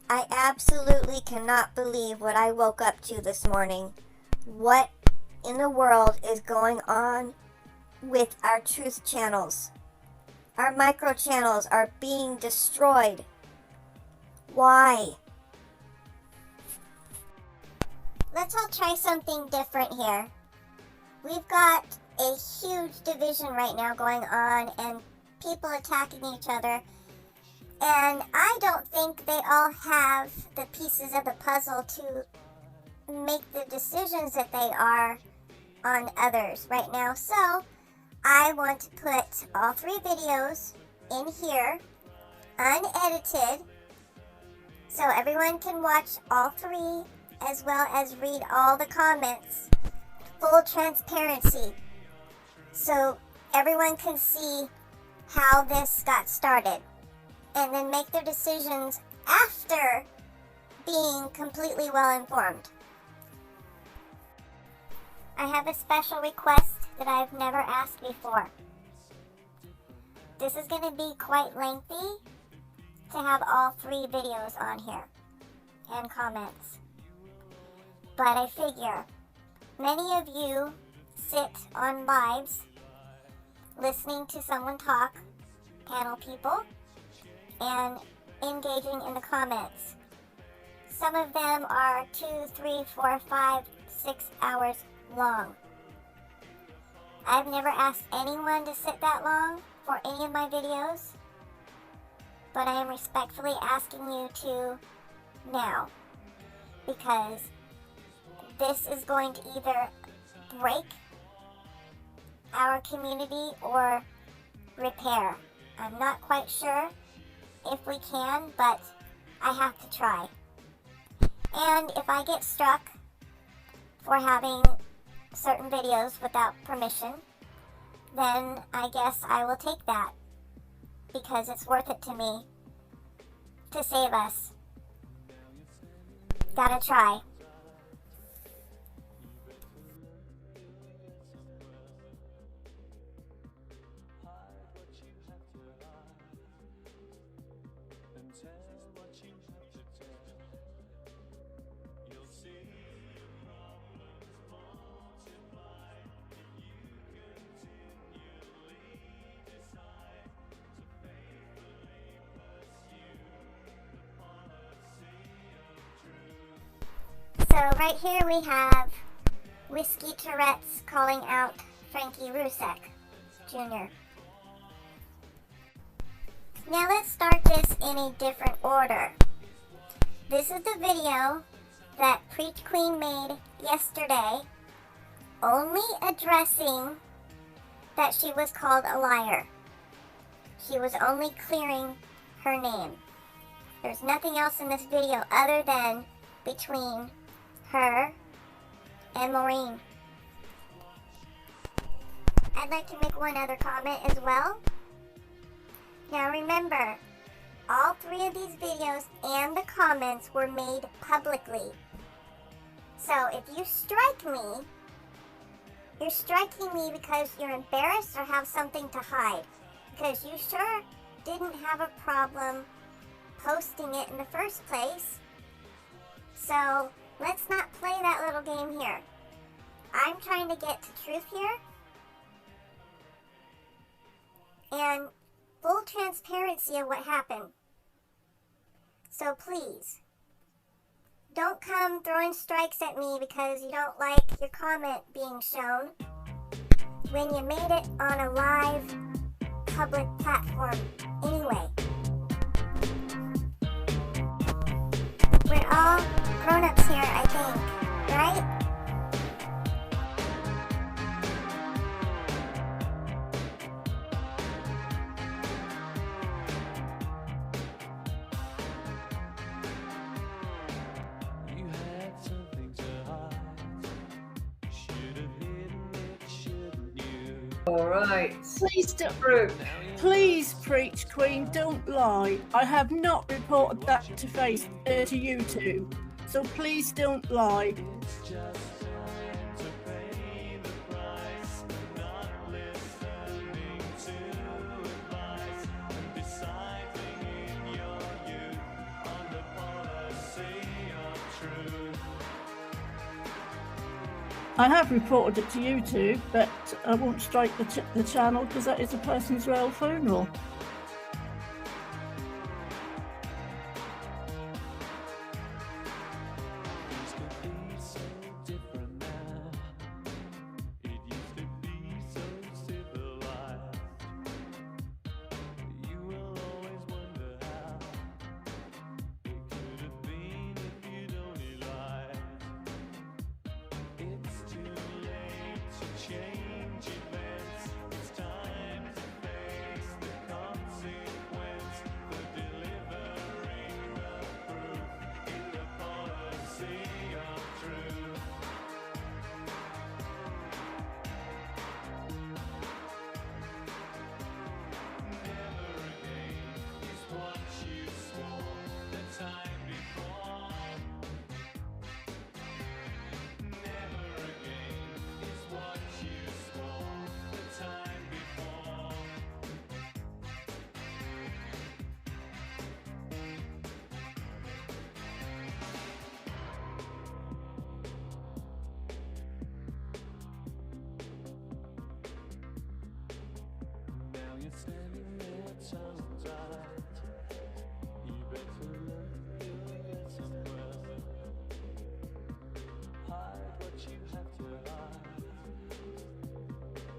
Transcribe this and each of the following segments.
I absolutely cannot believe what I woke up to this morning. What in the world is going on with our truth channels? Our micro channels are being destroyed. Why? Let's all try something different here. We've got a huge division right now going on and people attacking each other. And I don't think they all have the pieces of the puzzle to make the decisions that they are on others right now. So I want to put all 3 videos in here, unedited, so everyone can watch all 3 as well as read all the comments. Full transparency, so everyone can see how this got started and then make their decisions after being completely well informed. I have a special request that I've never asked before. This is going to be quite lengthy to have all 3 videos on here and comments. But I figure many of you sit on lives listening to someone talk, panel people, and engaging in the comments. Some of them are 2, 3, 4, 5, 6 hours long. I've never asked anyone to sit that long for any of my videos, but I am respectfully asking you to now, because this is going to either break our community or repair. I'm not quite sure if we can, but I have to try. And if I get struck for having certain videos without permission, then I guess I will take that, because it's worth it to me to save us. Gotta try. So right here we have Whiskey Tourette's calling out Frankie Rusek Jr. Now let's start this in a different order. This is the video that Preach Queen made yesterday, only addressing that she was called a liar. She was only clearing her name. There's nothing else in this video other than between her and Maureen. I'd like to make one other comment as well. Now remember, all 3 of these videos and the comments were made publicly. So if you strike me, you're striking me because you're embarrassed or have something to hide. Because you sure didn't have a problem posting it in the first place. So let's not play that little game here. I'm trying to get to truth here. And full transparency of what happened. So please, don't come throwing strikes at me because you don't like your comment being shown when you made it on a live public platform anyway. We're all grown-ups here, I think, right? All right. Please don't. Through. Please, Preach Queen, don't lie. I have not reported that to YouTube, so please don't lie. I have reported it to YouTube, but I won't strike the channel because that is a person's royal funeral. Standing there tongue-tied, you better look good somewhere. Hide what you have to hide,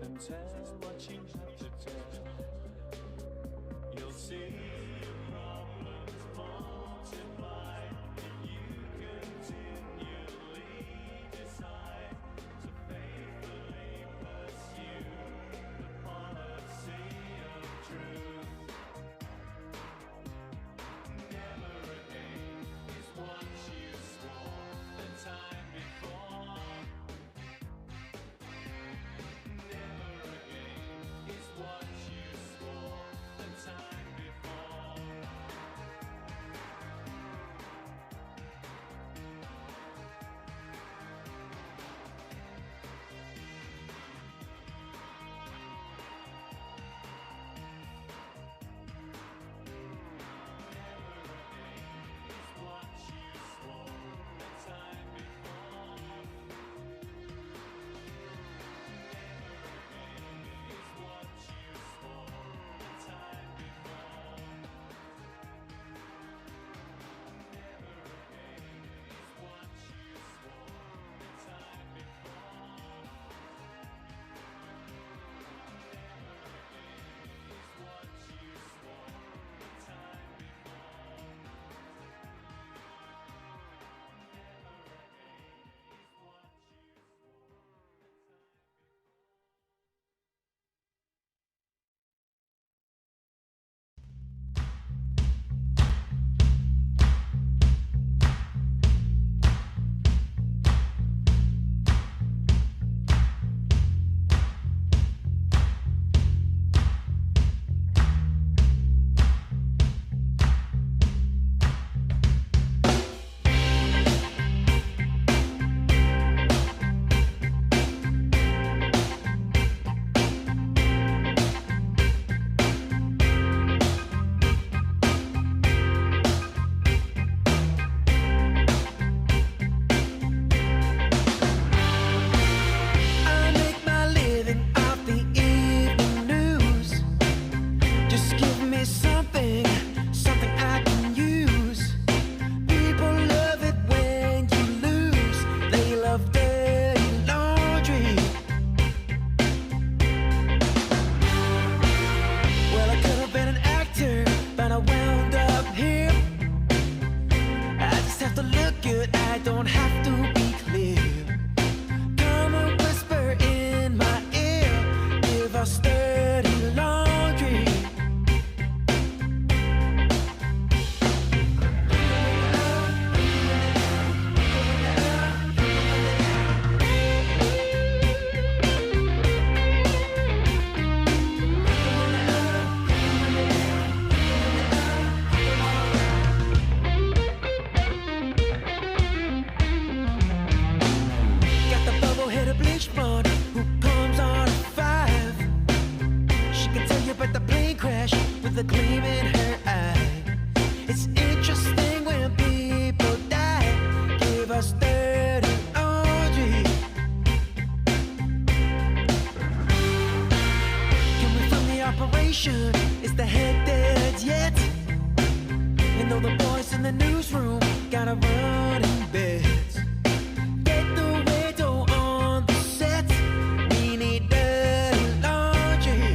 and tell what you have to tell. You'll see your problems multiply if you continually decide to faithfully pursue the policy. Never again is what you swore the time before. Never again is what you swore the time before. solution is the head dead yet. And though the boys in the newsroom gotta run in beds, get the widow on the set. We need dirty laundry.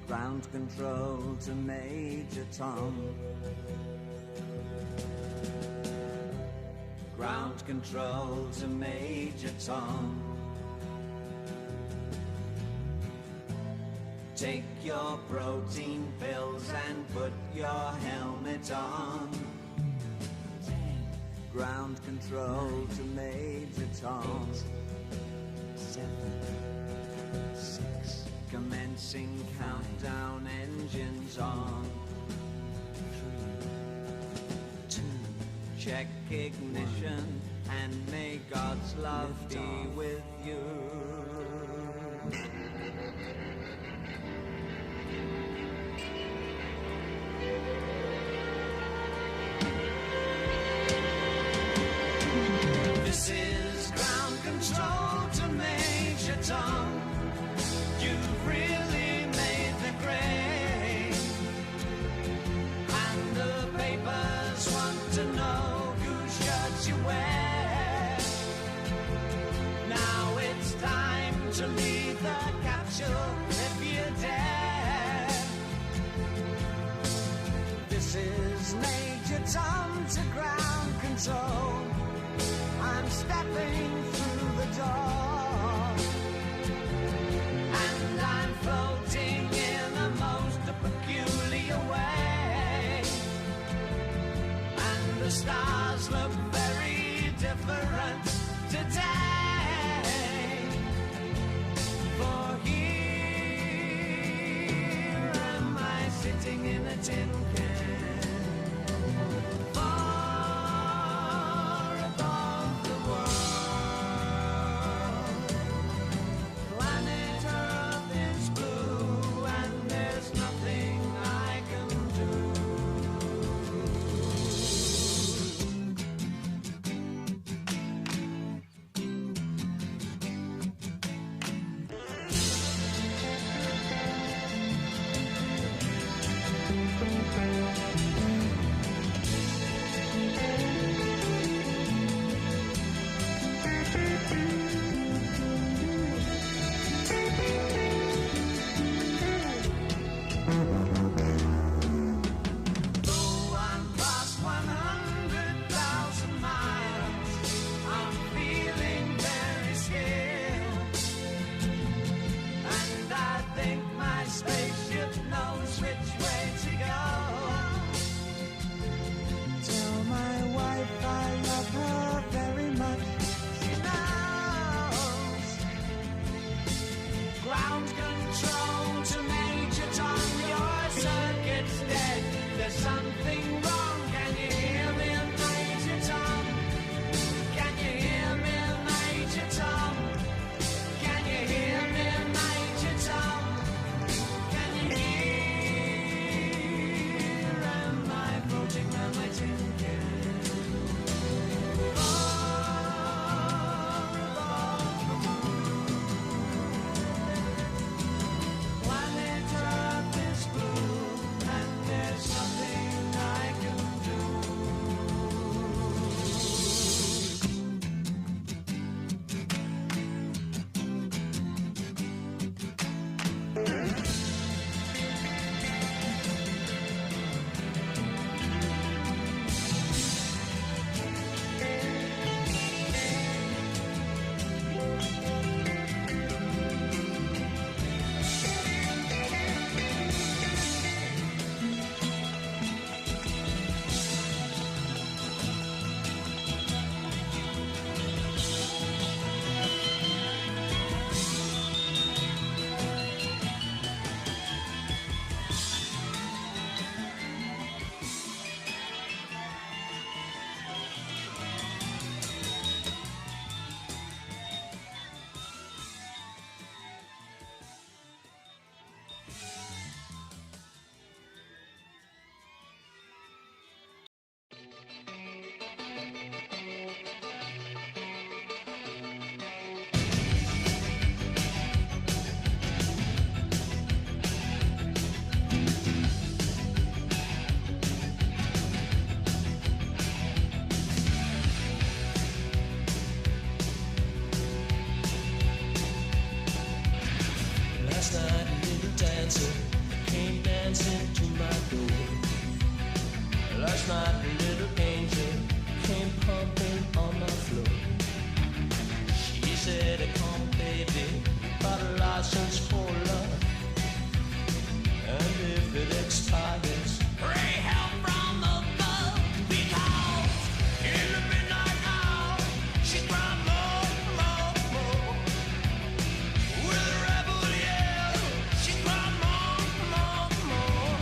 Ground control to Major Tom. Ground control to Major Tom. Take your protein pills and put your helmet on. Ground control to Major Tom. 7, 6. Commencing countdown, engines on. 3, 2. Check ignition and may God's love be with you. This is ground control to Major Tom. You've really made the grade, and the papers want to know whose shirts you wear. Now it's time to leave the capsule if you dare. This is Major Tom to ground control. I'm stepping through the door, and I'm floating in a most peculiar way, and the stars look very different today. For here am I sitting in a tin can. jumping on the floor. She said, come baby, got a license for love. And if it expires, pray help from above. Because in the midnight hour, she cried more, more, more. With a rebel yell, she cried more, more, more.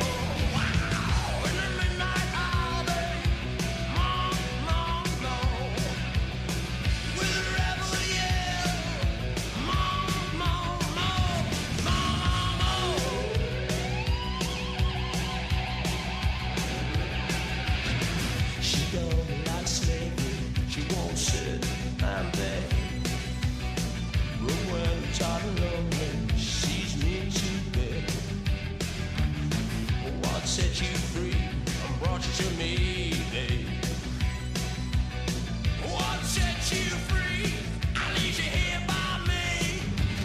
Wow, in the midnight hour, babe, more, more, more. With a rebel yell, more, more, more, more, more. She don't like slavery, she won't sit and beg. But when I'm tired and lonely, she sees me to bed. What set you free and brought you to me, babe? What set you free? I leave you here by me.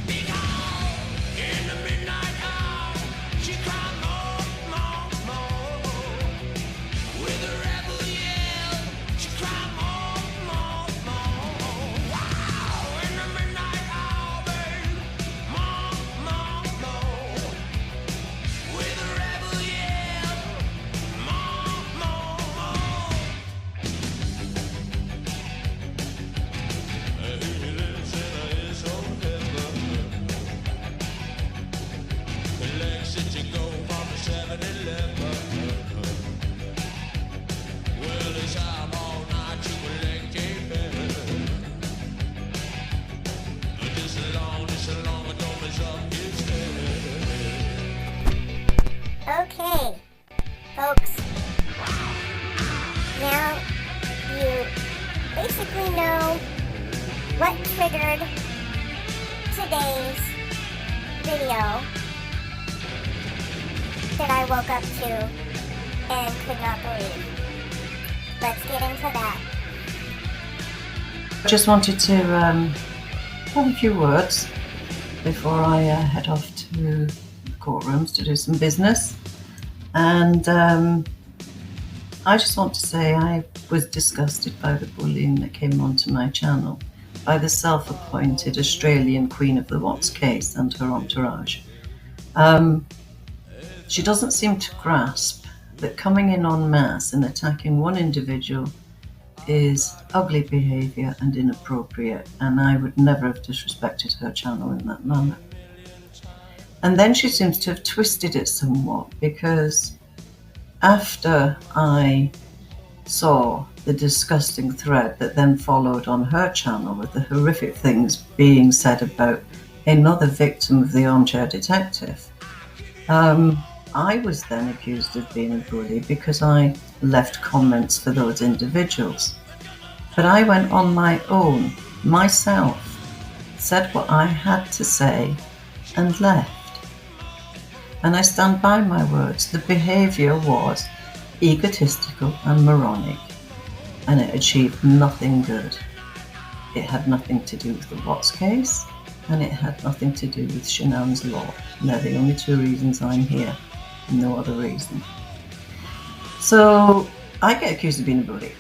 Because in the midnight hour, she cried more, more, more. With a rebel yell, she cried more, more, more. Wow, in the midnight hour, babe, more, more, more. With a rebel yell, more, more, more. He lives in his own heaven. The legs that you go from the 7-Eleven. Well, it's out all night to collect a better. Just a long, don't mess up his head. Okay, folks. Now you basically know what triggered today's video that I woke up to and could not believe. Let's get into that. I just wanted to have a few words before I head off to the courtrooms to do some business. And I just want to say I was disgusted by the bullying that came onto my channel by the self-appointed Australian Queen of the Watts case and her entourage. She doesn't seem to grasp that coming in en masse and attacking one individual is ugly behaviour and inappropriate, and I would never have disrespected her channel in that manner. And then she seems to have twisted it somewhat, because after I saw the disgusting thread that then followed on her channel with the horrific things being said about another victim of the armchair detective, I was then accused of being a bully because I left comments for those individuals. But I went on my own, myself, said what I had to say and left. And I stand by my words. The behaviour was egotistical and moronic, and it achieved nothing good. It had nothing to do with the Watts case, and it had nothing to do with Shanann's law. And they're the only two reasons I'm here, no other reason. So I get accused of being a bully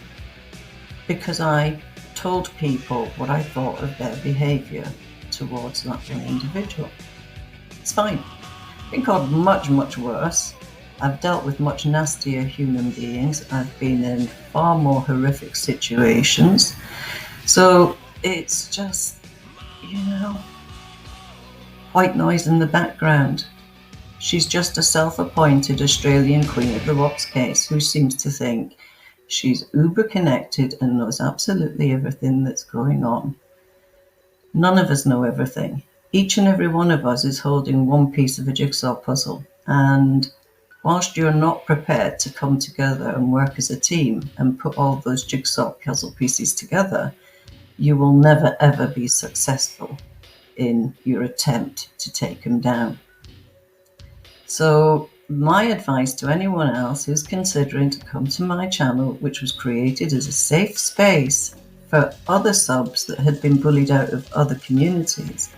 because I told people what I thought of their behaviour towards that one individual. It's fine. I've been called much, much worse. I've dealt with much nastier human beings. I've been in far more horrific situations. So it's just, white noise in the background. She's just a self-appointed Australian Queen of the Watts case who seems to think she's uber connected and knows absolutely everything that's going on. None of us know everything. Each and every one of us is holding one piece of a jigsaw puzzle. And whilst you're not prepared to come together and work as a team and put all those jigsaw puzzle pieces together, you will never ever be successful in your attempt to take them down. So my advice to anyone else who's considering to come to my channel, which was created as a safe space for other subs that had been bullied out of other communities,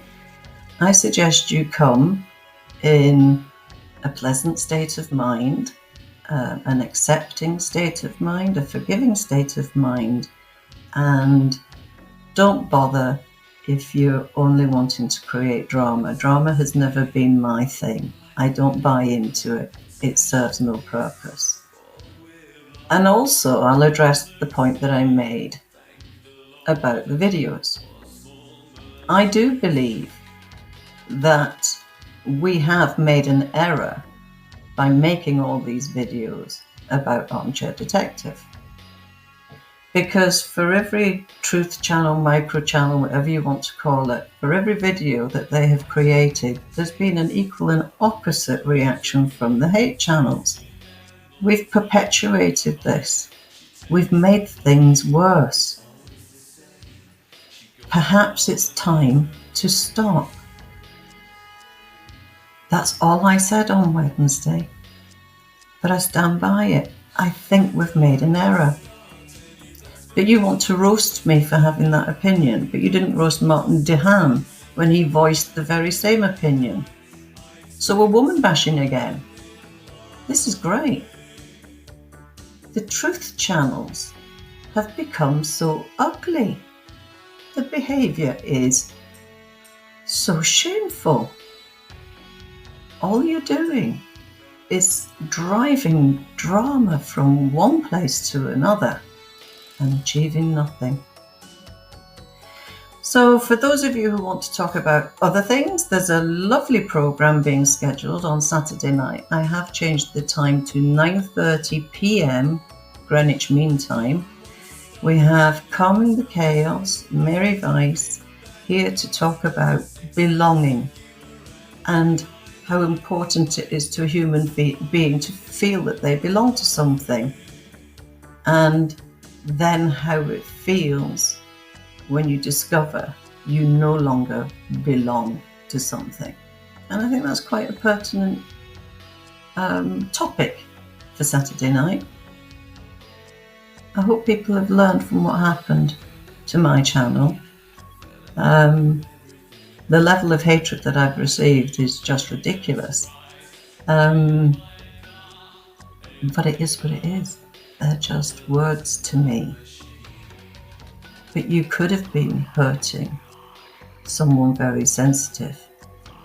I suggest you come in a pleasant state of mind, an accepting state of mind, a forgiving state of mind, And don't bother if you're only wanting to create drama. Drama has never been my thing. I don't buy into it. It serves no purpose. And also, I'll address the point that I made about the videos. I do believe that we have made an error by making all these videos about Armchair Detective. Because for every truth channel, micro channel, whatever you want to call it, for every video that they have created, there's been an equal and opposite reaction from the hate channels. We've perpetuated this. We've made things worse. Perhaps it's time to stop. That's all I said on Wednesday. But I stand by it. I think we've made an error. But you want to roast me for having that opinion, but you didn't roast Martin DeHaan when he voiced the very same opinion. So we're woman bashing again. This is great. The truth channels have become so ugly. The behaviour is so shameful. All you're doing is driving drama from one place to another and achieving nothing. So for those of you who want to talk about other things, there's a lovely programme being scheduled on Saturday night. I have changed the time to 9:30 p.m. Greenwich Mean Time. We have Calming the Chaos, Mary Weiss, here to talk about belonging and how important it is to a human being to feel that they belong to something, and then how it feels when you discover you no longer belong to something. And I think that's quite a pertinent topic for Saturday night. I hope people have learned from what happened to my channel. The level of hatred that I've received is just ridiculous. But it is what it is. They're just words to me. But you could have been hurting someone very sensitive.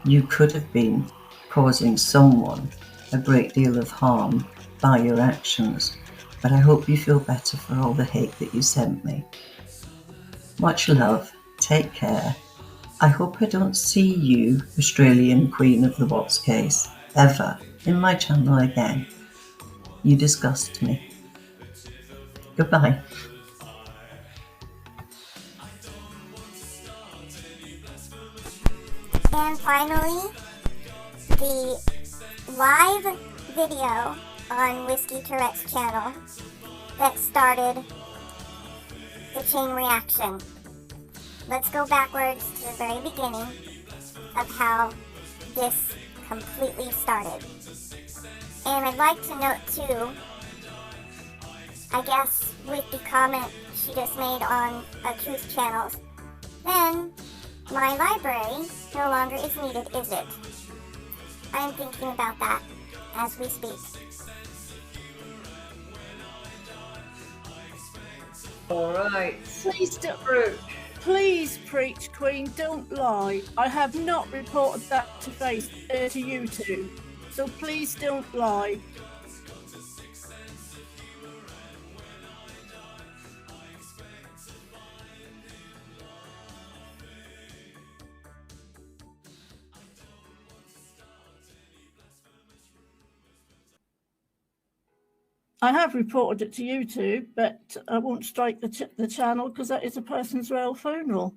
You could have been causing someone a great deal of harm by your actions. But I hope you feel better for all the hate that you sent me. Much love. Take care. I hope I don't see you, Australian Queen of the Watts case, ever in my channel again. You disgust me. Goodbye. And finally, the live video on Whiskey Tourette's channel that started the chain reaction. Let's go backwards to the very beginning of how this completely started. And I'd like to note too, I guess with the comment she just made on Truth Channels, then my library no longer is needed, is it? I'm thinking about that as we speak. All right. Please preach, Queen, don't lie. I have not reported that to YouTube, so please don't lie. I have reported it to YouTube, but I won't strike the channel because that is a person's royal funeral.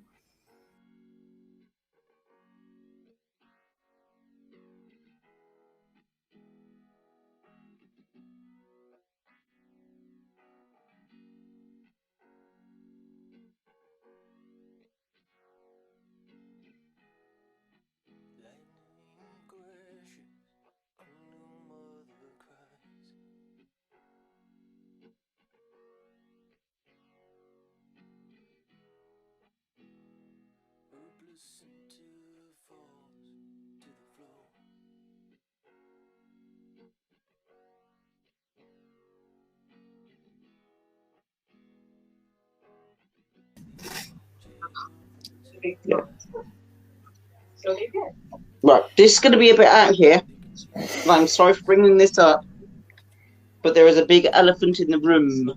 Lightning crashes, a new mother cries. A placenta falls to the floor. Right, this is going to be a bit out here. I'm sorry for bringing this up, but there is a big elephant in the room.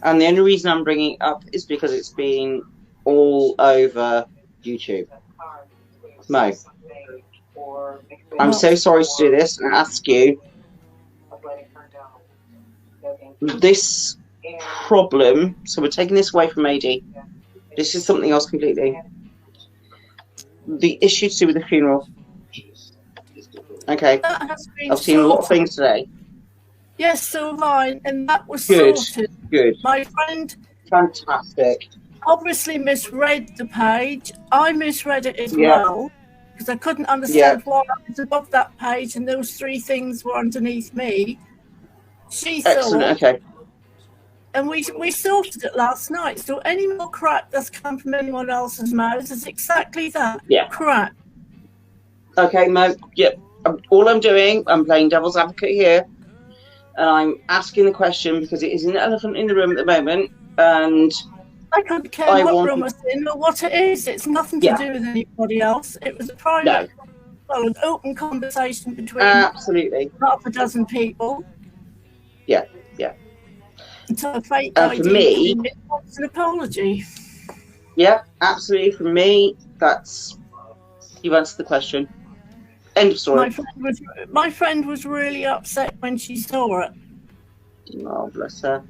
And the only reason I'm bringing it up is because it's been all over YouTube. Mo, I'm so sorry to do this and ask you. This problem, so we're taking this away from AD. This is something else completely. The issue to do with the funeral. Okay, That has been I've seen a lot of sorted. things today. Yes, so mine, and that was Good, sorted. good, My friend fantastic. obviously misread the page. I misread it as Yeah. well because I couldn't understand why I was above that page and those three things were underneath me. She Excellent, thought, okay. and we sorted it last night. So any more crap that's come from anyone else's mouth is exactly that. Yeah. Crap. Okay, Mo, yep. All I'm doing, I'm playing devil's advocate here. And I'm asking the question because it is an elephant in the room at the moment. And I couldn't care I what wanted- room it's in or what it is. It's nothing to Yeah. do with anybody else. It was a private, well, an open conversation between absolutely. half a dozen people. Yeah, yeah. So a fake And for me- ID wants an apology. Yeah, absolutely. For me, that's... You've answered the question. End of story. My friend was really upset when she saw it. Oh, bless her.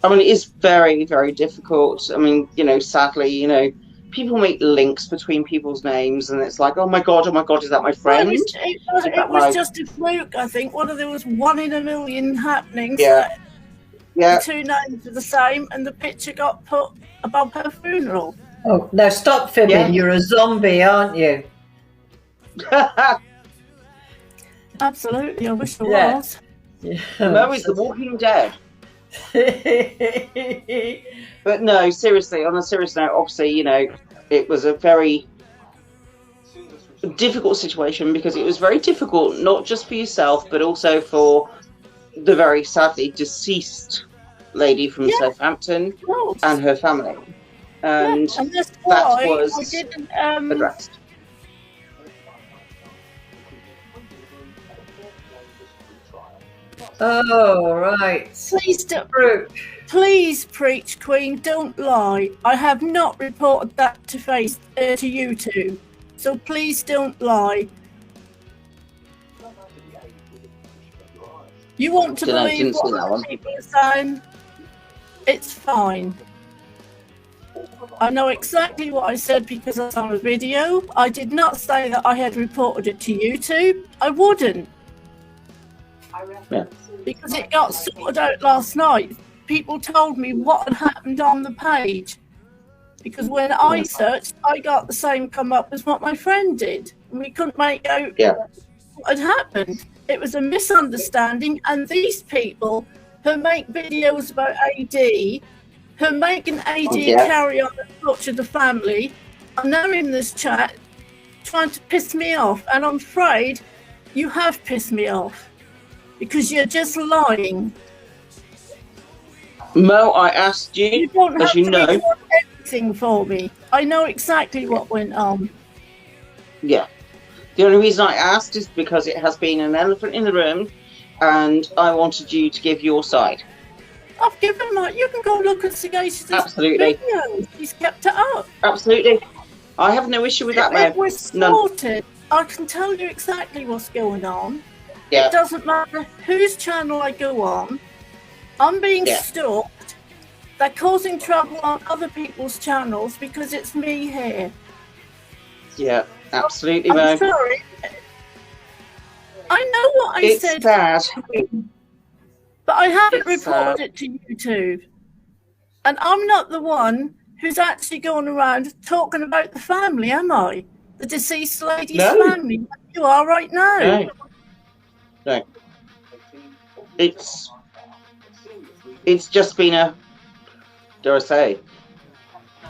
I mean, it is very, very difficult. I mean, you know, sadly, you know, people make links between people's names and it's like, oh my God, is that my friend? It was just a fluke, I think. There was 1 in a million happenings. Yeah. Yeah. The two names were the same and the picture got put above her funeral. Oh, now stop fibbing. Yeah. You're a zombie, aren't you? Absolutely, I wish I Yeah. was. No, it's The Walking Dead. But no, seriously, on a serious note, obviously, you know, it was a very difficult situation because it was very difficult, not just for yourself, but also for the very sadly deceased lady from Southampton and her family. And And that's that why I was didn't addressed. Oh, right. Please preach, Queen. Don't lie. I have not reported that to YouTube. So please don't lie. You want to believe Didn't see what that other one. people are saying? It's fine. I know exactly what I said because it's on a video. I did not say that I had reported it to YouTube. I wouldn't. Yeah. Because it got sorted out last night. People told me what had happened on the page. Because when I searched, I got the same come up as what my friend did. And we couldn't make out what had happened. It was a misunderstanding, and these people who make videos about AD, who make an AD carry on and torture the family, are now in this chat trying to piss me off. And I'm afraid you have pissed me off because you're just lying. Mo, I asked you, You don't have as you to know. report everything for me. I know exactly what went on. Yeah. The only reason I asked is because it has been an elephant in the room and I wanted you to give your side. I've given my. You can go look at Sagacious' Absolutely. videos. He's kept it up. Absolutely. I have no issue with that, It Mo. was None. sorted. I can tell you exactly what's going on. Yeah. It doesn't matter whose channel I go on. I'm being stalked. They're causing trouble on other people's channels because it's me here. Yeah, absolutely, I'm Mo. sorry. I know what I It's said. sad. But I haven't It's reported it to YouTube. And I'm not the one who's actually going around talking about the family, am I? The deceased lady's No. family. You are right now. No. No. It's just been a, dare I say,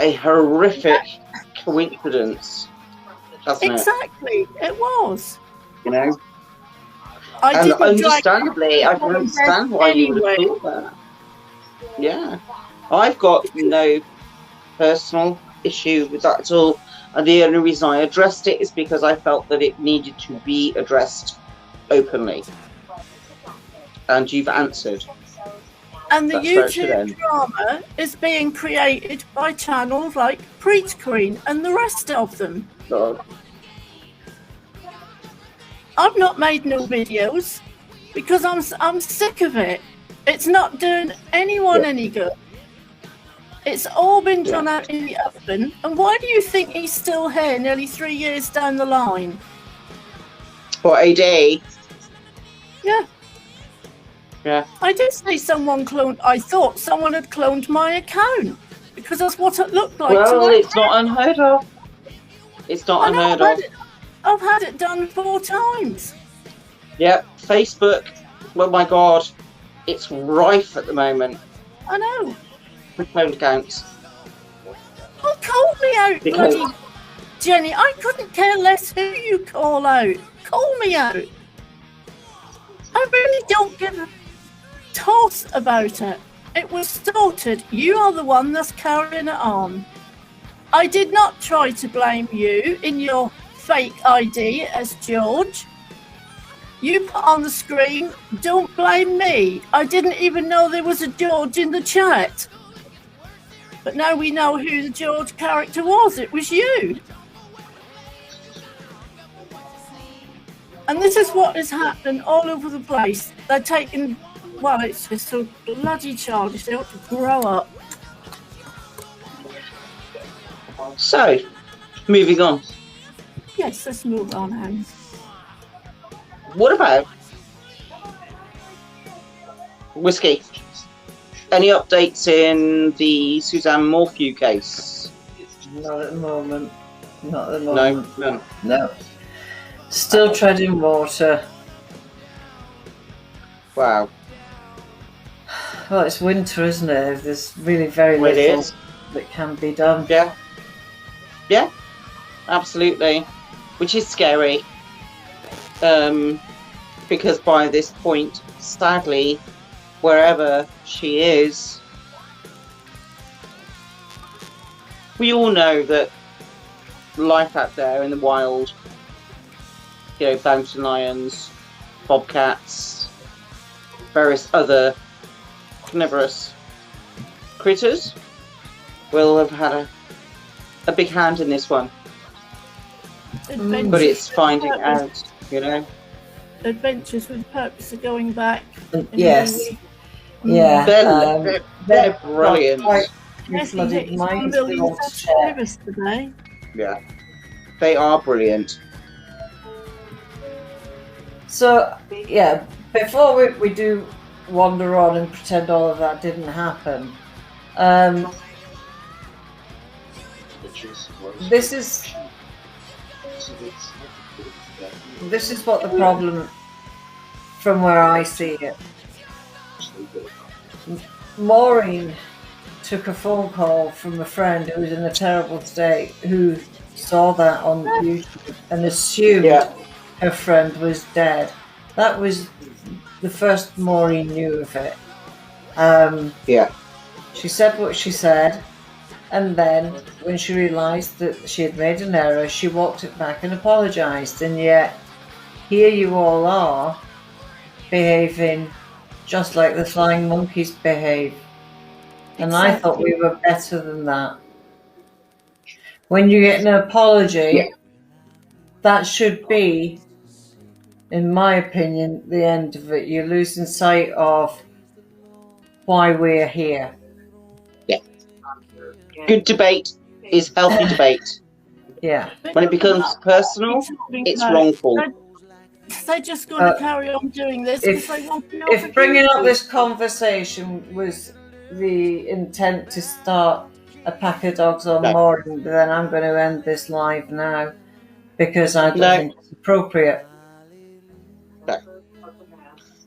a horrific coincidence, hasn't Exactly. It was. it? You know? I And didn't drag understandably, I can it understand why you would have anyway. thought that. Yeah. I've got no personal issue with that at all. And the only reason I addressed it is because I felt that it needed to be addressed openly. And you've answered. And the That's where it should YouTube end. drama is being created by channels like Preach Queen and the rest of them. God. I've not made no videos because I'm sick of it. It's not doing anyone any good. It's all been done out in the open. And why do you think he's still here nearly 3 years down the line? For AD. Yeah. Yeah. I did say someone cloned. I thought someone had cloned my account because that's what it looked like. Well, to me. it's not unheard of. It's not I know, unheard of. I've had it done 4 times. Yep. Facebook. Oh my God. It's rife at the moment I know. with cloned accounts. Well, call me out, Because- bloody Jenny. I couldn't care less who you call out. Call me out. I really don't give a toss about it. It was sorted. You are the one that's carrying it on. I did not try to blame you in your fake ID as George. You put on the screen, don't blame me. I didn't even know there was a George in the chat. But now we know who the George character was. It was you. And this is what is happening all over the place. They're taking, well, it's just so bloody childish. They ought to grow up. So, moving on. Yes, let's move on, Anne. What about Whiskey? Any updates in the Suzanne Morphew case? Not at the moment. Not at the No, moment. none. No. Still treading water. Wow. Well, it's winter, isn't it? There's really very Well, it little is. that can be done. Yeah. Yeah, absolutely. Which is scary. Because by this point, sadly, wherever she is, we all know that life out there in the wild, you know, mountain lions, bobcats, various other carnivorous critters will have had a big hand in this one. Adventures But it's with finding purpose. out, you know. Adventures with the purpose of going back. and Yes. maybe- Yeah. They're brilliant. Quite Yes, bloody he's minds building they want such to share. service today. Yeah. They are brilliant. So, yeah, before we do wander on and pretend all of that didn't happen, this is what the problem, from where I see it. Maureen took a phone call from a friend who was in a terrible state, who saw that on YouTube and assumed Yeah. her friend was dead. That was the first Maureen knew of it. Yeah. She said what she said, and then when she realised that she had made an error, she walked it back and apologised. And yet, here you all are, behaving just like the flying monkeys behave. And I thought we were better than that. When you get an apology, that should be, in my opinion, the end of it. You're losing sight of why we're here. Good debate is healthy debate. Yeah. When it becomes personal, it's wrongful. They're just going to carry on doing this because they want to know. If bringing up this conversation was the intent to start a pack of dogs on No. Maureen, then I'm going to end this live now because I don't No. think it's appropriate.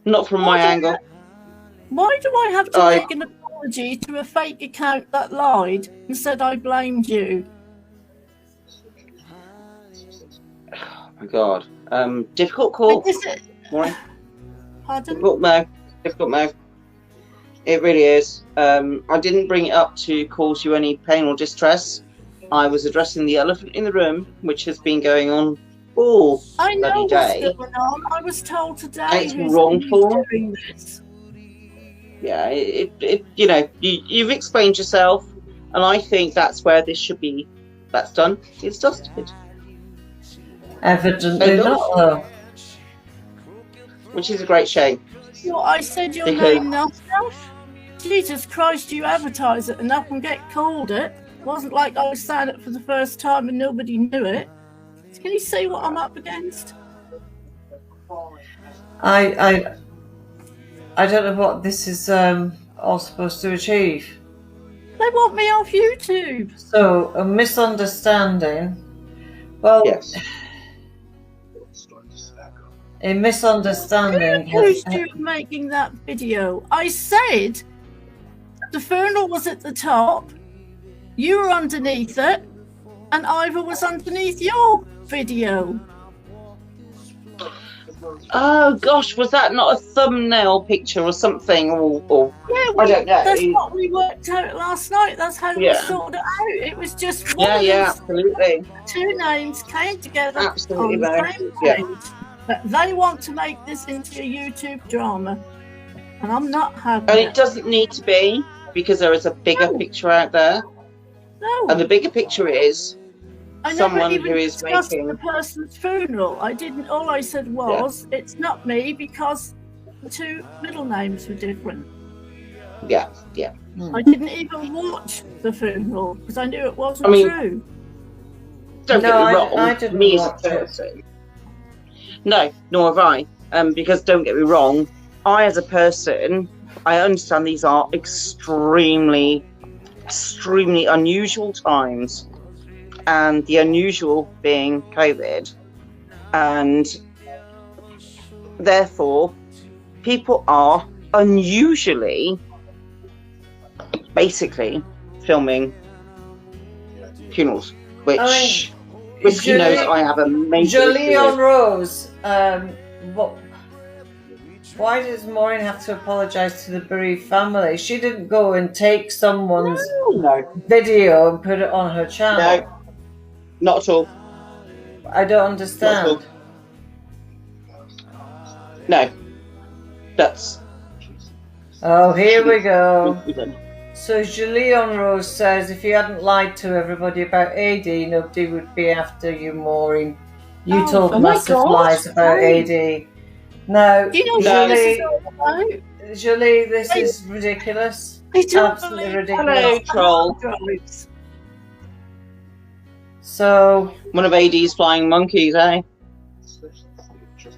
Not from my angle. Why do I have to I- make an apology to a fake account that lied and said I blamed you? Oh my God. Difficult call. Is it? Maureen. Pardon? Difficult move. Difficult move. It really is. I didn't bring it up to cause you any pain or distress. I was addressing the elephant in the room, which has been going on all I know bloody what's day. going on. I was told today It's who's wrongful. doing this. Yeah, you know, you've explained yourself, and I think that's where this should be. That's done. It's dusted, Evidently Enough. not, though. which is a great shame. Well, I said your Because- name enough. Jesus Christ, you advertise it enough and get called it. Wasn't like I was saying it for the first time and nobody knew it. Can you see what I'm up against? I don't know what this is all supposed to achieve. They want me off YouTube. So, a misunderstanding. Well, Yes. a misunderstanding Who has. accused you of making that video? I said the funeral was at the top, you were underneath it, and Ivor was underneath your video. Oh gosh, was that not a thumbnail picture or something? Or Yeah, I don't know. that's what we worked out last night. That's how we Yeah. sorted it out. It was just one yeah, of yeah, those absolutely. two names came together Absolutely, on the Mo. same Yeah. page. But they want to make this into a YouTube drama, and I'm not having And it. it doesn't need to be, because there is a bigger No. picture out there, No, and the bigger picture is I someone never even who is discussed making- the person's funeral. I didn't. All I said was, it's not me because the two middle names were different. yeah. I didn't even watch the funeral because I knew it wasn't I mean, true. Don't No, get me I- wrong. I didn't me as a watch it. person. No, nor have I. Because don't get me wrong, I as a person, I understand these are extremely unusual times, and the unusual being COVID, and therefore people are unusually basically filming funerals, which I mean, Whiskey knows Julie- I have a major issue Jolyon with. Rose, what? Why does Maureen have to apologise to the bereaved family? She didn't go and take someone's No, video and put it on her channel. no, not at all. I don't understand. No, that's. Oh, here we go. we don't. So Julian Rose says, if you hadn't lied to everybody about AD, nobody would be after you, Maureen. You Oh, told oh my massive God. lies about Right. AD. Now, Do you know what No. this is Julie, all about? Julie, this is ridiculous. I don't Absolutely believe ridiculous. Hello, troll. drugs. So, One of AD's flying monkeys, eh?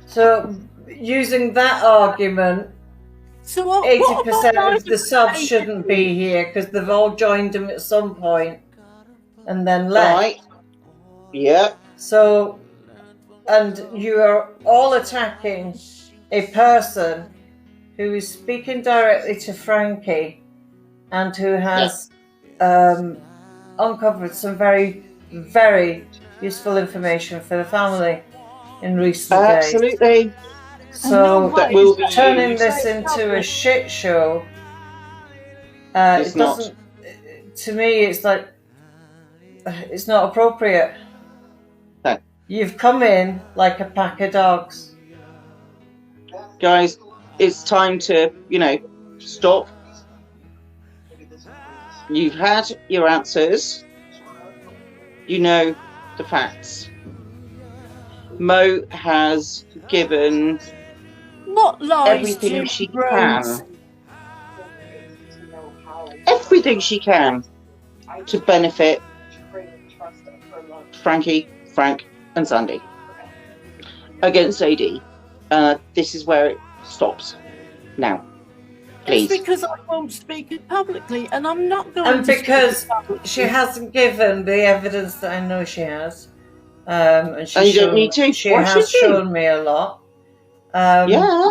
so using that argument, So what? 80% what of the subs shouldn't be here because they've all joined them at some point and then left. Right. Yeah. So, and you are all attacking a person who is speaking directly to Frankie and who has uncovered some very, very useful information for the family in recent days. Absolutely. So, That will be turning used. this into a shit show, It's it doesn't. To me, it's like it's not appropriate. No. You've come in like a pack of dogs. Guys, it's time to, stop. You've had your answers. You know the facts. Mo has given What lies, everything Jim she Rose? can. Everything she can to benefit Frankie, Frank, and Sandy against AD. This is where it stops now. Please. It's because I won't speak it publicly, and I'm not going And to. because speak it publicly. she hasn't given the evidence that I know she has. And And you don't need to. She Why has should you? shown me a lot. Yeah.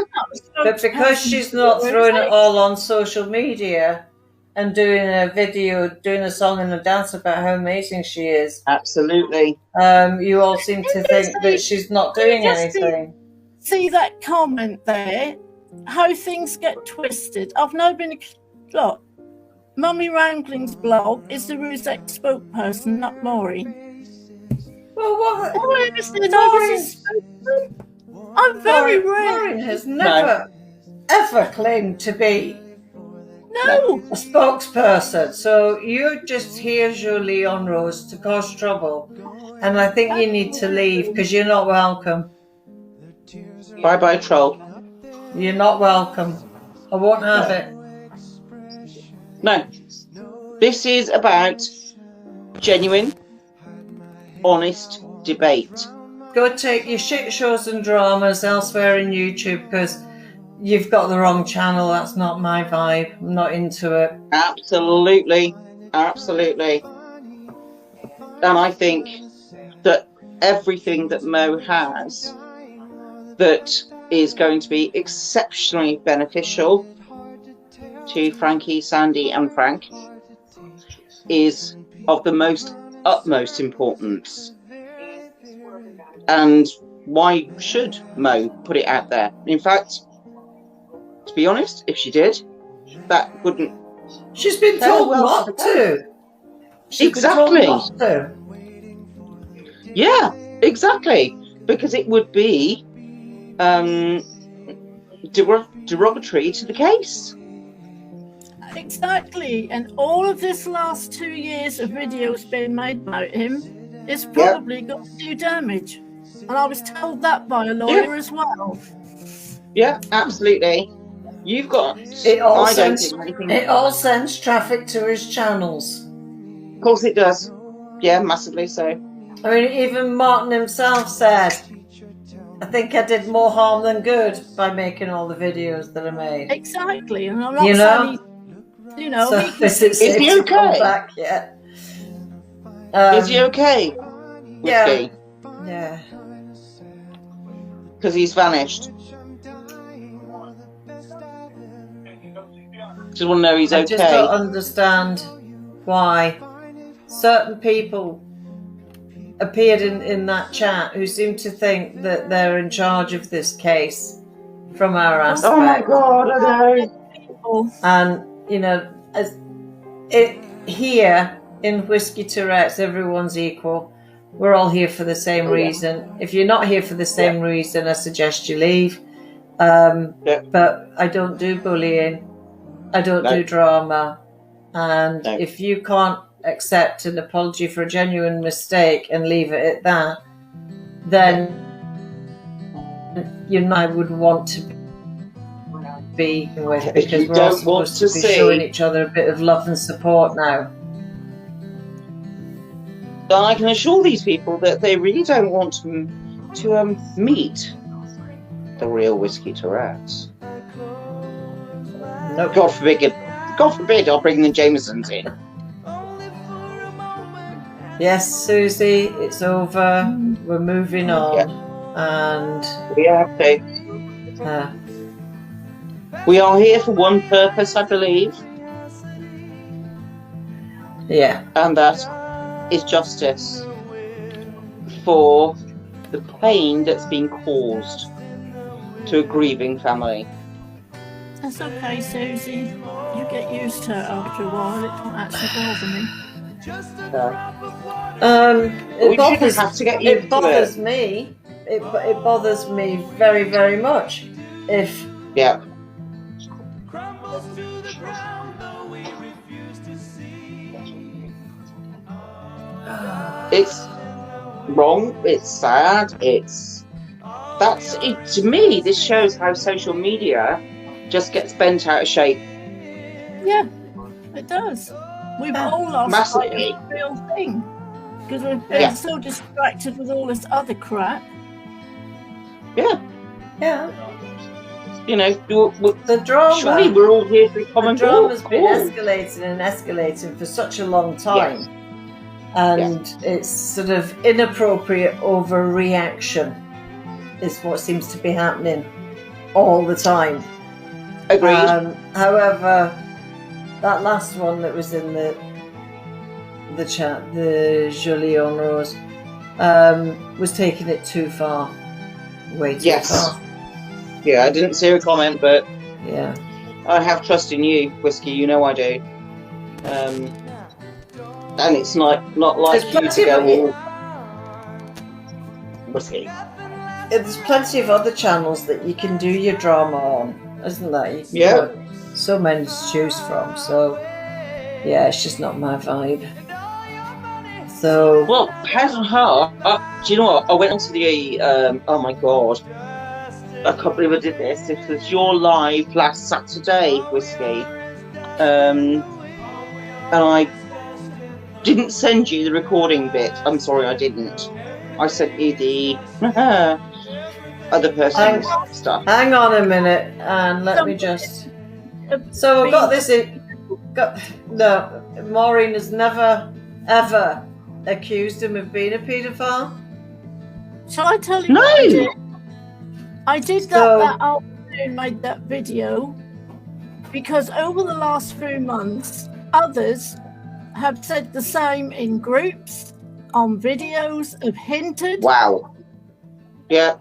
But because she's not throwing it all on social media and doing a video, doing a song and a dance about how amazing she is, Absolutely. you all seem to think that she's not doing anything. See that comment there? how things get twisted. I've now been look. Mummy Wrangling's blog is the Rosette spokesperson, not Maureen. Well, what? I understand I was a spokesman. I'm very rare. Maureen has never, ever claimed to be No. a spokesperson. So you're just here, Julie on Rose, to cause trouble. And I think you need to leave because you're not welcome. Bye bye, troll. You're not welcome. I won't have it. No. This is about genuine, honest debate. Go take your shit shows and dramas elsewhere in YouTube because you've got the wrong channel. That's not my vibe. I'm not into it. Absolutely. Absolutely. And I think that everything that Mo has that is going to be exceptionally beneficial to Frankie, Sandy and Frank is of the utmost importance. And why should Mo put it out there? In fact, to be honest, if she did, that wouldn't... She's been Very told well not to. She's Exactly. been told not to. Yeah, exactly. Because it would be derogatory to the case. Exactly. And all of this last 2 years of videos being made about him is probably going to do damage. And I was told that by a lawyer as well. Yeah, absolutely. You've got... It all I don't sends, think anything... it all sends traffic to his channels. Of course it does. Yeah, massively so. I mean, even Martin himself said, I think I did more harm than good by making all the videos that I made. Exactly. And I'm not You know? saying, you know, So he can- is he okay? Back yet. Is he okay? Yeah. Whiskey? Yeah. Because he's vanished. Just want to know he's I okay. just don't understand why certain people appeared in that chat who seem to think that they're in charge of this case from our aspect. Oh my God, I know. And, you know, as it here in Whiskey Tourette's, everyone's equal. We're all here for the same reason. If you're not here for the same reason, I suggest you leave. But I don't do bullying. I don't do drama. And if you can't accept an apology for a genuine mistake and leave it at that, then you and I would want to be with it because we're all supposed to be showing each other a bit of love and support now. But I can assure these people that they really don't want to meet the real Whiskey Tourette's. Nope. God forbid I'll bring the Jamesons in. Yes, Susie, it's over. We're moving on. And We have to. uh, We are here for one purpose, I believe, yeah. and that is justice for the pain that's been caused to a grieving family. That's okay, Susie. You get used to it after a while. It won't actually bother me. We shouldn't have to get used It bothers me. It bothers me very, very much. If Yeah. It's wrong, it's sad, to me, this shows how social media just gets bent out of shape. Yeah, it does. We've all lost sight Massively. of the real thing because we've been so distracted with all this other crap. Yeah. You know, the drama, surely we're all here for common the drama's been cause. escalating and escalating for such a long time. And it's sort of inappropriate overreaction is what seems to be happening all the time. Agreed. However, that last one that was in the chat, the Jolie on Rose, was taking it too far. Way too far. Yeah, I didn't see a comment, but Yeah. I have trust in you, Whiskey. You know I do. And it's not like There's you to plenty go of all Whiskey. there's plenty of other channels that you can do your drama on, isn't there? You Yeah. know, so many to choose from. So yeah, it's just not my vibe. So Well, Head and Heart, do you know what? I went onto the, oh my god, I can't believe I did this. This was your live last Saturday, Whiskey. And I didn't send you the recording bit. I'm sorry, I didn't. I sent you the other person's stuff. hang on a minute and let me just. So I've got this. No, Maureen has never ever accused him of being a paedophile. Shall I tell you No! what I did? I did So- that afternoon, made that video, because over the last few months, others have said the same in groups, on videos, have hinted. Wow. Yeah.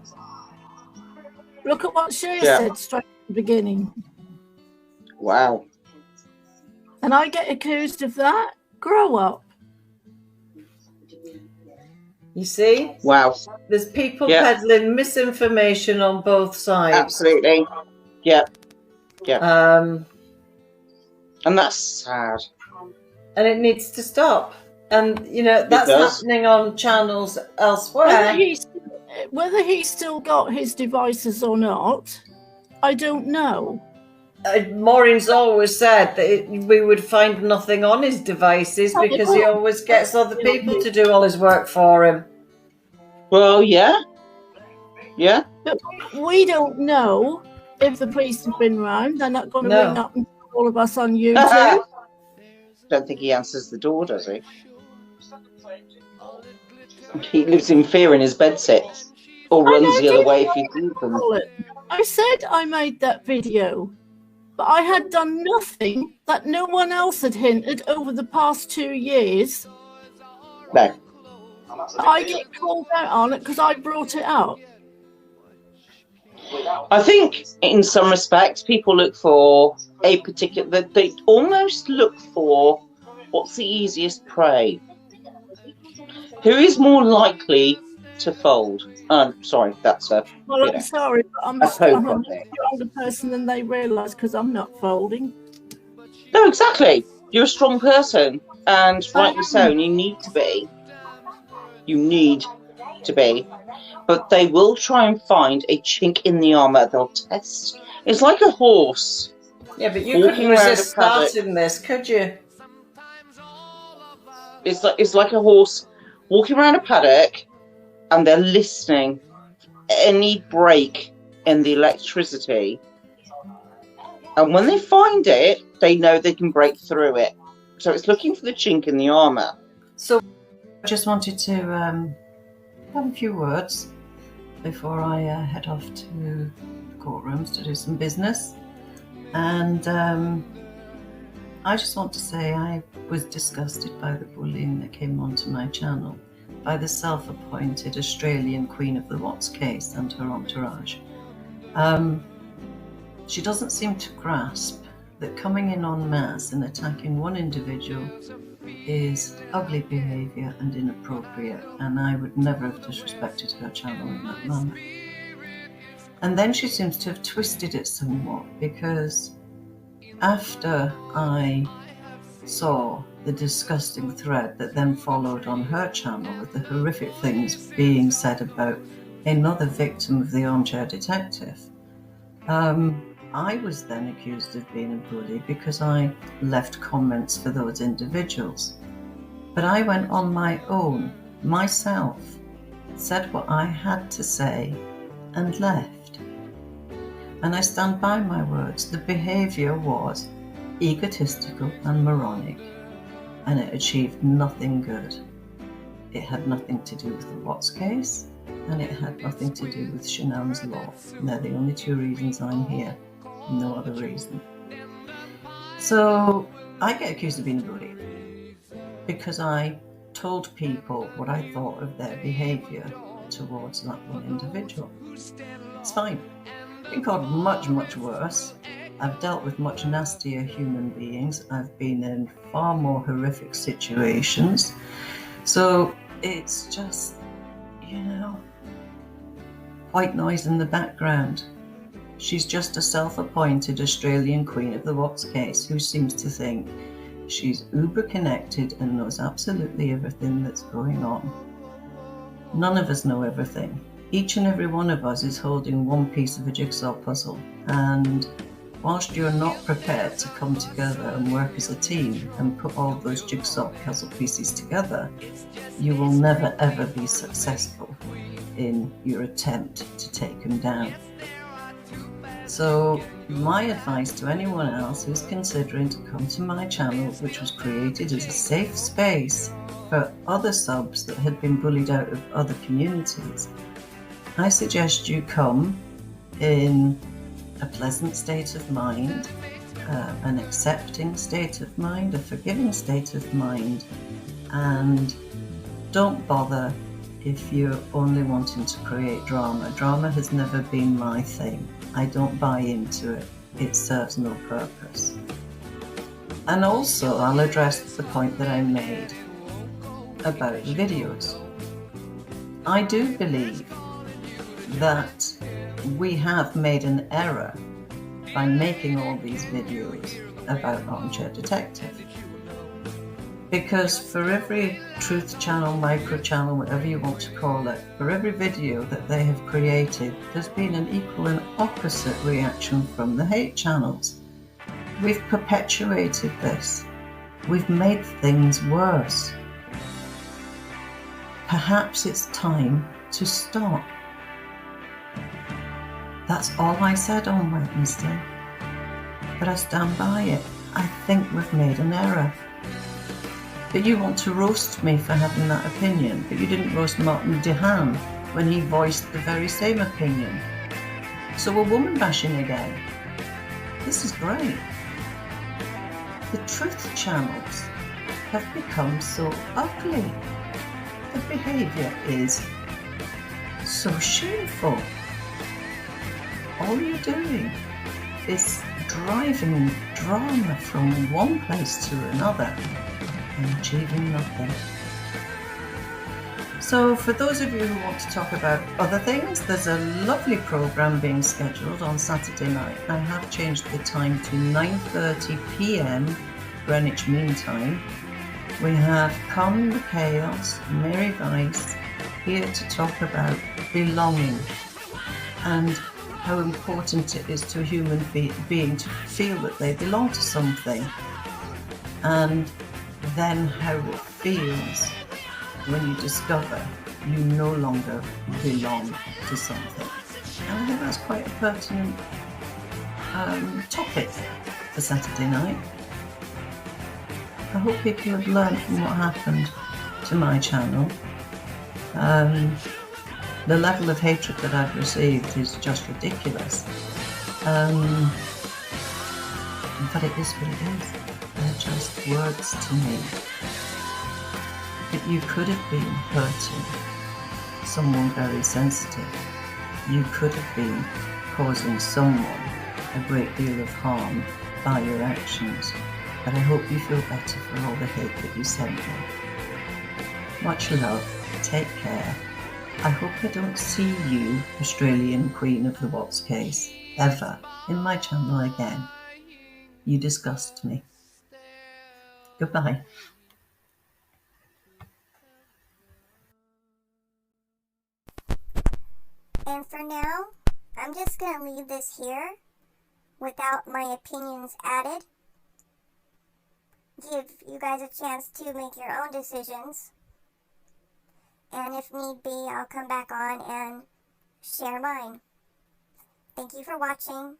Look at what she Yeah. said straight at the beginning. Wow. And I get accused of that? Grow up. You see, Wow. there's people Yeah. peddling misinformation on both sides. Absolutely. Yeah. Um, And that's sad. and it needs to stop. And you know that's does. happening on channels Whether elsewhere. he's still got his devices or not, I don't know. Maureen's always said that we would find nothing on his devices because he always gets other people to do all his work for him. Well, yeah. Yeah. But we don't know if the police have been round. They're not going to No. ring up and tell all of us on YouTube. Don't think he answers the door, does he? He lives in fear in his bedsit. Or I runs know, the other didn't way if he sees them. I said I made that video, but I had done nothing that no one else had hinted over the past 2 years. No. I get called out on it because I brought it up. I think in some respects people look for a particular, they almost look for what's the easiest prey. Who is more likely to fold? Sorry, that's a, Well, you know, I'm sorry, but I'm a a stronger poker. person than they realise because I'm not folding. No, exactly. You're a strong person, and rightly so, and you need to be. You need to be. But they will try and find a chink in the armour. They'll test. It's like a horse. Yeah, but you Walking couldn't around resist a paddock. starting this, could you? It's like a horse walking around a paddock, and they're listening. Any break in the electricity, and when they find it, they know they can break through it. So it's looking for the chink in the armour. So I just wanted to have a few words before I head off to courtrooms to do some business. And I just want to say I was disgusted by the bullying that came onto my channel by the self-appointed Australian Queen of the Watts case and her entourage. She doesn't seem to grasp that coming in en masse and attacking one individual is ugly behaviour and inappropriate, and I would never have disrespected her channel in that manner. And then she seems to have twisted it somewhat, because after I saw the disgusting thread that then followed on her channel with the horrific things being said about another victim of the armchair detective, I was then accused of being a bully because I left comments for those individuals. But I went on my own, myself, said what I had to say and left. And I stand by my words. The behaviour was egotistical and moronic, and it achieved nothing good. It had nothing to do with the Watts case, and it had nothing to do with Shanann's law. And they're the only two reasons I'm here, no other reason. So I get accused of being a bully because I told people what I thought of their behaviour towards that one individual. It's fine. been called much, much worse. I've dealt with much nastier human beings. I've been in far more horrific situations. So it's just, white noise in the background. She's just a self-appointed Australian queen of the Watts case who seems to think she's uber connected and knows absolutely everything that's going on. None of us know everything. Each and every one of us is holding one piece of a jigsaw puzzle, and whilst you're not prepared to come together and work as a team and put all those jigsaw puzzle pieces together, you will never ever be successful in your attempt to take them down. So my advice to anyone else who's considering to come to my channel, which was created as a safe space for other subs that had been bullied out of other communities, I suggest you come in a pleasant state of mind, an accepting state of mind, a forgiving state of mind, and don't bother if you're only wanting to create drama. Drama has never been my thing. I don't buy into it. It serves no purpose. And also, I'll address the point that I made about the videos. I do believe that we have made an error by making all these videos about Armchair Detective. Because for every truth channel, micro channel, whatever you want to call it, for every video that they have created, there's been an equal and opposite reaction from the hate channels. We've perpetuated this. We've made things worse. Perhaps it's time to stop. That's all I said on Wednesday, but I stand by it. I think we've made an error. But you want to roast me for having that opinion, but you didn't roast Martin DeHaan when he voiced the very same opinion. So we're woman bashing again. This is great. The truth channels have become so ugly. The behaviour is so shameful. All you're doing is driving drama from one place to another and achieving nothing. So for those of you who want to talk about other things, there's a lovely programme being scheduled on Saturday night. I have changed the time to 9:30 p.m. Greenwich Mean Time. We have Con the Chaos, Mary Weiss, here to talk about belonging and how important it is to a human being to feel that they belong to something, and then how it feels when you discover you no longer belong to something. And I think that's quite a pertinent topic for Saturday night. I hope people have learned from what happened to my channel. The level of hatred that I've received is just ridiculous. But it is what it is. They're just words to me. But you could have been hurting someone very sensitive. You could have been causing someone a great deal of harm by your actions. But I hope you feel better for all the hate that you sent me. Much love. Take care. I hope I don't see you, Australian Queen of the Watts case, ever in my channel again. You disgust me. Goodbye. And for now, I'm just going to leave this here without my opinions added. Give you guys a chance to make your own decisions. And if need be, I'll come back on and share mine. Thank you for watching.